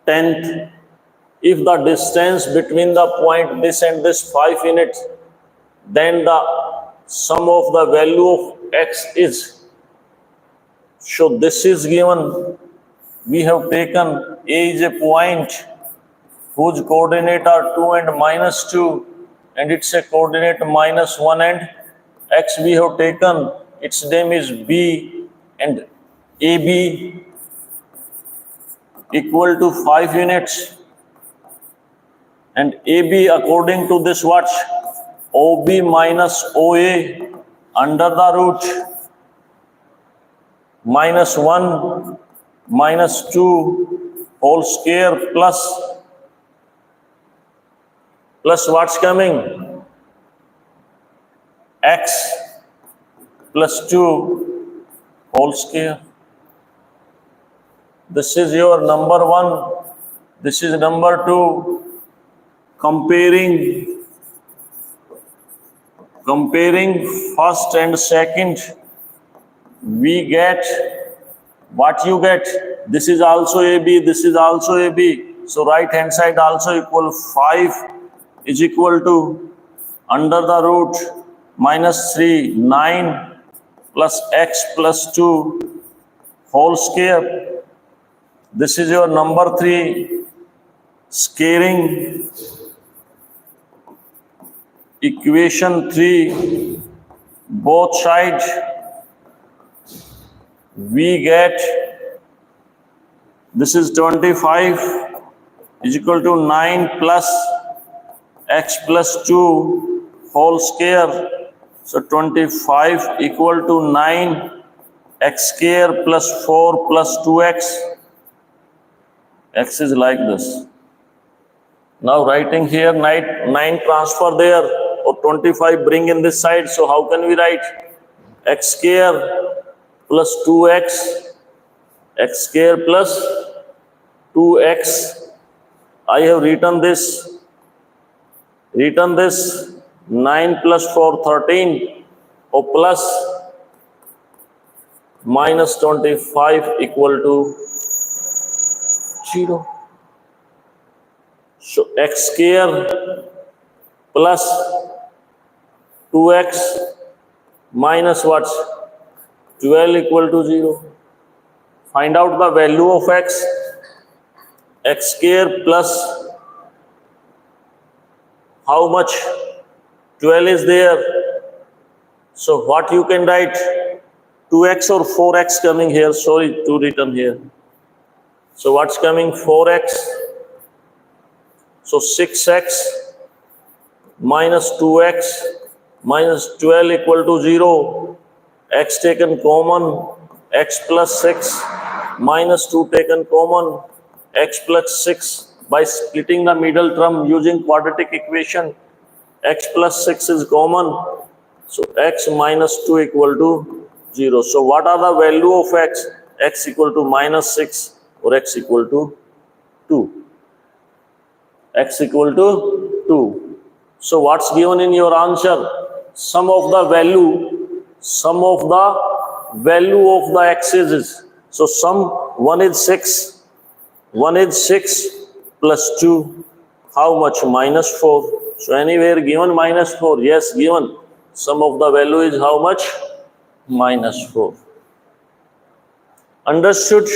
10th. If the distance between the point this and this 5 units, then the sum of the value of x is. So this is given. We have taken A is a point whose coordinate are 2 and -2, and it's a coordinate -1, and x we have taken, its name is B, and AB equal to 5 units. And AB according to this what? OB minus OA under the root -1 -2 whole square plus what's coming? X plus 2 whole square. This is your number 1. This is number 2. Comparing first and second, we get what you get. This is also AB, this is also AB. So right hand side also equal. 5 is equal to under the root -3, 9 plus x plus 2 whole square. This is your number 3. Squaring equation 3, both sides, we get this is 25 is equal to 9 plus x plus 2 whole square. So 25 equal to 9 x square plus 4 plus 2x. X is like this. Now writing here 9 transfer there, or 25 bring in this side. So how can we write? X square plus 2x, x square plus 2x. I have written this 9 plus 4 13, or plus -25 equal to 0. So x square plus 2x minus what? 12 equal to 0. Find out the value of x. X square plus how much? 12 is there. So what you can write? 2x or 4x coming here? Sorry, 2 written here. So what's coming? 4x. So 6x minus 2x minus 12 equal to 0. X taken common, x plus 6 minus 2 taken common, x plus 6. By splitting the middle term using quadratic equation, x plus 6 is common. So x minus 2 equal to 0. So what are the value of x? X equal to -6 or x equal to 2. X equal to 2. So what's given in your answer? Sum of the value of the x's is. So sum 1 is 6. 1 is 6 plus 2. How much? -4. So anywhere given -4. Yes, given. Sum of the value is how much? -4. Understood?